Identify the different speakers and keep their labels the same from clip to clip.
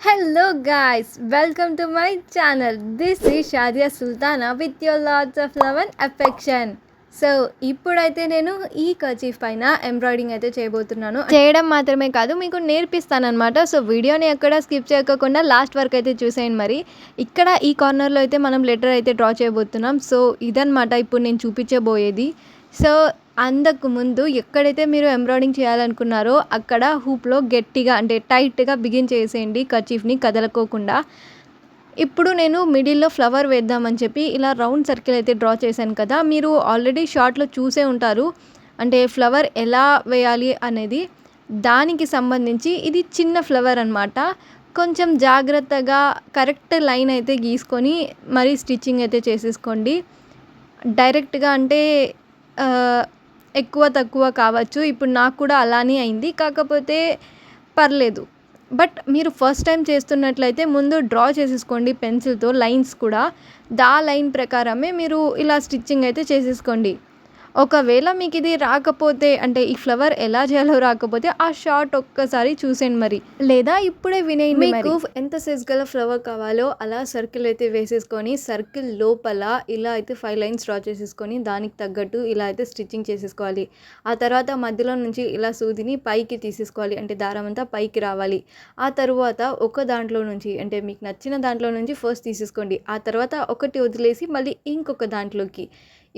Speaker 1: Hello guys, welcome to my channel. This is Shadia Sultana with your lots of love and affection. So ఇప్పుడైతే నేను ఈ kerchief పైన embroidering అయితే చేయబోతున్నాను. చేయడం మాత్రమే కాదు, మీకు నేర్పిస్తానమాట. సో వీడియోని ఎక్కడ స్కిప్ చేయకుండా లాస్ట్ వరకు అయితే చూసేయండి. మరి ఇక్కడ ఈ కార్నర్లో అయితే మనం లెటర్ అయితే డ్రా చేయబోతున్నాం. సో ఇదన్నమాట ఇప్పుడు నేను చూపించబోయేది. సో అందుకు ముందు ఎక్కడైతే మీరు ఎంబ్రాయిడింగ్ చేయాలనుకున్నారో అక్కడ హూప్లో గట్టిగా అంటే టైట్గా బిగిన్ చేసేయండి కర్చీఫ్ని కదలకోకుండా. ఇప్పుడు నేను మిడిల్లో ఫ్లవర్ వేద్దామని చెప్పి ఇలా రౌండ్ సర్కిల్ అయితే డ్రా చేశాను కదా, మీరు ఆల్రెడీ షార్ట్లో చూసే ఉంటారు అంటే ఫ్లవర్ ఎలా వేయాలి అనేది. దానికి సంబంధించి ఇది చిన్న ఫ్లవర్ అనమాట. కొంచెం జాగ్రత్తగా కరెక్ట్ లైన్ అయితే గీసుకొని మరీ స్టిచ్చింగ్ అయితే చేసేసుకోండి. డైరెక్ట్గా అంటే ఎక్కువ తక్కువ కావచ్చు. ఇప్పుడు నాకు కూడా అలానే అయింది, కాకపోతే పర్లేదు. బట్ మీరు ఫస్ట్ టైం చేస్తున్నట్లయితే ముందు డ్రా చేసేసుకోండి పెన్సిల్తో లైన్స్ కూడా. లైన్ ప్రకారమే మీరు ఇలా స్టిచ్చింగ్ అయితే చేసేసుకోండి. ఒకవేళ మీకు ఇది రాకపోతే అంటే ఈ ఫ్లవర్ ఎలా చేయాలో రాకపోతే ఆ షార్ట్ ఒక్కసారి చూసేయండి మరి, లేదా ఇప్పుడే వినేయండి. మీకు ఎంత సైజ్ గల ఫ్లవర్ కావాలో అలా సర్కిల్ అయితే వేసేసుకొని సర్కిల్ లోపల ఇలా అయితే 5 లైన్స్ డ్రా చేసేసుకొని దానికి తగ్గట్టు ఇలా అయితే స్టిచ్చింగ్ చేసేసుకోవాలి. ఆ తర్వాత మధ్యలో నుంచి ఇలా సూదిని పైకి తీసేసుకోవాలి, అంటే దారం అంతా పైకి రావాలి. ఆ తర్వాత ఒక దాంట్లో నుంచి అంటే మీకు నచ్చిన దాంట్లో నుంచి ఫస్ట్ తీసేసుకోండి. ఆ తర్వాత ఒకటి వదిలేసి మళ్ళీ ఇంకొక దాంట్లోకి,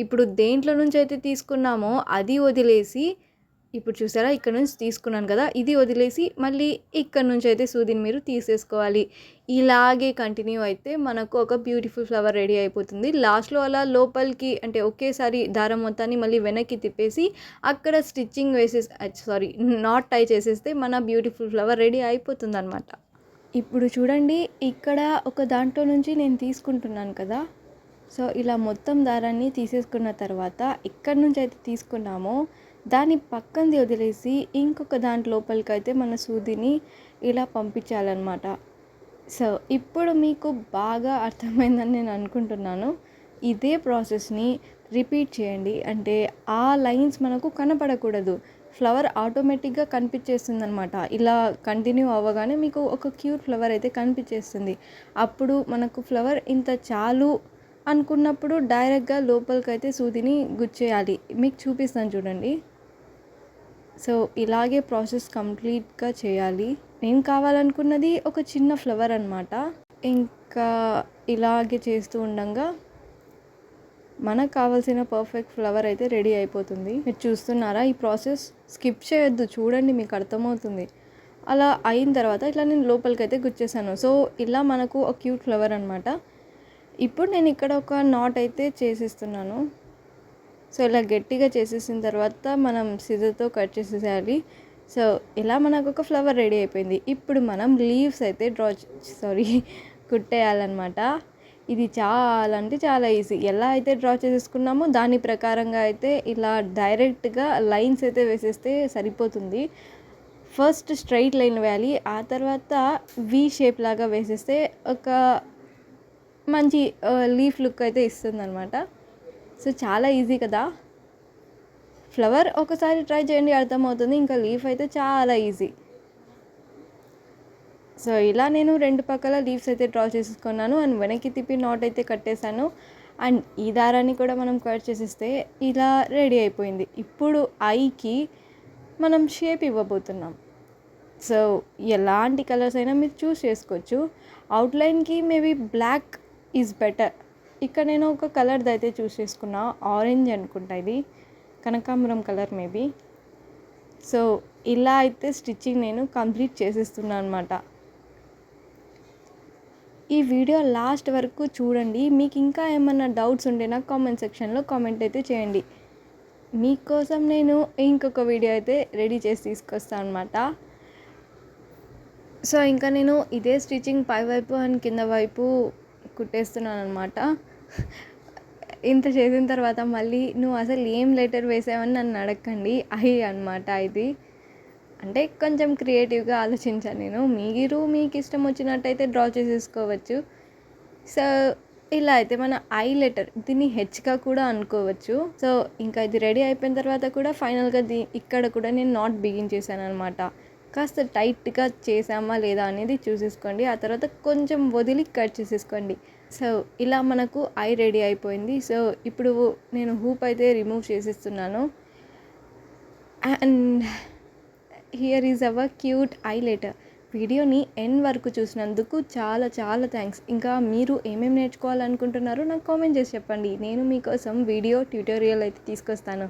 Speaker 1: ఇప్పుడు దేంట్లో నుంచి అయితే తీసుకున్నామో అది వదిలేసి, ఇప్పుడు చూసారా ఇక్కడ నుంచి తీసుకున్నాను కదా, ఇది వదిలేసి మళ్ళీ ఇక్కడ నుంచి అయితే సూదిని మీరు తీసేసుకోవాలి. ఇలాగే కంటిన్యూ అయితే మనకు ఒక బ్యూటిఫుల్ ఫ్లవర్ రెడీ అయిపోతుంది. లాస్ట్లో అలా లోపలికి అంటే ఒకేసారి దారం మొత్తాన్ని మళ్ళీ వెనక్కి తిప్పేసి అక్కడ స్టిచ్చింగ్ నాట్ టై చేసేస్తే మన బ్యూటిఫుల్ ఫ్లవర్ రెడీ అయిపోతుంది అనమాట. ఇప్పుడు చూడండి, ఇక్కడ ఒక దాంట్లో నుంచి నేను తీసుకుంటున్నాను కదా. సో ఇలా మొత్తం దారాన్ని తీసేసుకున్న తర్వాత ఎక్కడి నుంచి అయితే తీసుకున్నామో దాన్ని పక్కనది వదిలేసి ఇంకొక దాంట్ లోపలికి అయితే మన సూదిని ఇలా పంపించాలన్నమాట. సో ఇప్పుడు మీకు బాగా అర్థమైందని నేను అనుకుంటున్నాను. ఇదే ప్రాసెస్ని రిపీట్ చేయండి. అంటే ఆ లైన్స్ మనకు కనపడకూడదు, ఫ్లవర్ ఆటోమేటిక్గా కనిపించేస్తుంది అనమాట. ఇలా కంటిన్యూ అవ్వగానే మీకు ఒక క్యూట్ ఫ్లవర్ అయితే కనిపించేస్తుంది. అప్పుడు మనకు ఫ్లవర్ ఇంత చాలు అనుకున్నప్పుడు డైరెక్ట్గా లోపలికి అయితే సూదిని గుచ్చేయాలి. మీకు చూపిస్తాను చూడండి. సో ఇలాగే ప్రాసెస్ కంప్లీట్గా చేయాలి. నేను కావాలనుకున్నది ఒక చిన్న ఫ్లవర్ అనమాట. ఇంకా ఇలాగే చేస్తూ ఉండగా మనకు కావాల్సిన పర్ఫెక్ట్ ఫ్లవర్ అయితే రెడీ అయిపోతుంది. మీరు చూస్తున్నారా, ఈ ప్రాసెస్ స్కిప్ చేయొద్దు, చూడండి మీకు అర్థమవుతుంది. అలా అయిన తర్వాత ఇట్లా నేను లోపలికి అయితే గుచ్చేసాను. సో ఇలా మనకు ఒక క్యూట్ ఫ్లవర్ అనమాట. ఇప్పుడు నేను ఇక్కడ ఒక నాట్ అయితే చేసేస్తున్నాను. సో ఇలా గట్టిగా చేసేసిన తర్వాత మనం సిజర్తో కట్ చేసేసేయాలి. సో ఇలా మనకు ఒక ఫ్లవర్ రెడీ అయిపోయింది. ఇప్పుడు మనం లీవ్స్ అయితే కుట్టేయాలన్నమాట. ఇది చాలా అంటే చాలా ఈజీ. ఎలా అయితే డ్రా చేసేసుకున్నామో దాని ప్రకారంగా అయితే ఇలా డైరెక్ట్గా లైన్స్ అయితే వేసేస్తే సరిపోతుంది. ఫస్ట్ స్ట్రైట్ లైన్ వేయాలి, ఆ తర్వాత వి షేప్ లాగా వేసేస్తే ఒక మంచి లీఫ్ లుక్ అయితే ఇస్తుంది అనమాట. సో చాలా ఈజీ కదా. ఫ్లవర్ ఒకసారి ట్రై చేయండి, అర్థమవుతుంది. ఇంకా లీఫ్ అయితే చాలా ఈజీ. సో ఇలా నేను 2 పక్కల లీవ్స్ అయితే డ్రా చేసుకున్నాను అండ్ వెనక్కి తిప్పి నాట్ అయితే కట్టేశాను. అండ్ ఈ దారాన్ని కూడా మనం కట్ చేసేస్తే ఇలా రెడీ అయిపోయింది. ఇప్పుడు ఐకి మనం షేప్ ఇవ్వబోతున్నాం. సో ఎలాంటి కలర్స్ అయినా మీరు చూస్ చేసుకోవచ్చు. అవుట్లైన్కి మేబీ బ్లాక్ ఈజ్ బెటర్. ఇక్కడ నేను ఒక కలర్ది అయితే చూస్ చేసుకున్నా, ఆరెంజ్ అనుకుంటా, ఇది కనకాంబరం కలర్ మేబీ. సో ఇలా అయితే స్టిచ్చింగ్ నేను కంప్లీట్ చేసేస్తున్నాను అనమాట. ఈ వీడియో లాస్ట్ వరకు చూడండి. మీకు ఇంకా ఏమన్నా డౌట్స్ ఉంటే నాకు కామెంట్ సెక్షన్లో కామెంట్ అయితే చేయండి. మీకోసం నేను ఇంకొక వీడియో అయితే రెడీ చేసి తీసుకొస్తాను అనమాట. సో ఇంకా నేను ఇదే స్టిచ్చింగ్ పై వైపు అండ్ కింద వైపు కుట్టేస్తున్నాను అనమాట. ఇంత చేసిన తర్వాత మళ్ళీ నువ్వు అసలు ఏం లెటర్ వేసావని నన్ను అడగండి. అనమాట ఇది. అంటే కొంచెం క్రియేటివ్గా ఆలోచించాను నేను. మీరు మీకు ఇష్టం వచ్చినట్టయితే డ్రా చేసేసుకోవచ్చు. సో ఇలా అయితే మన ఐ లెటర్, దీన్ని హెచ్గా కూడా అనుకోవచ్చు. సో ఇంకా ఇది రెడీ అయిపోయిన తర్వాత కూడా ఫైనల్గా ఇక్కడ కూడా నేను నాట్ బిగిన్ చేశాను అనమాట. కాస్త టైట్గా చేసామా లేదా అనేది చూసేసుకోండి. ఆ తర్వాత కొంచెం వదిలి కట్ చేసేసుకోండి. సో ఇలా మనకు ఐ రెడీ అయిపోయింది. సో ఇప్పుడు నేను హూప్ అయితే రిమూవ్ చేసేస్తున్నాను. And here is our cute highlighter. వీడియోని ఎండ్ వరకు చూసినందుకు చాలా చాలా థ్యాంక్స్. ఇంకా మీరు ఏమేమి నేర్చుకోవాలనుకుంటున్నారో నాకు కామెంట్ చేసి చెప్పండి. నేను మీకోసం వీడియో ట్యూటోరియల్ అయితే తీసుకొస్తాను.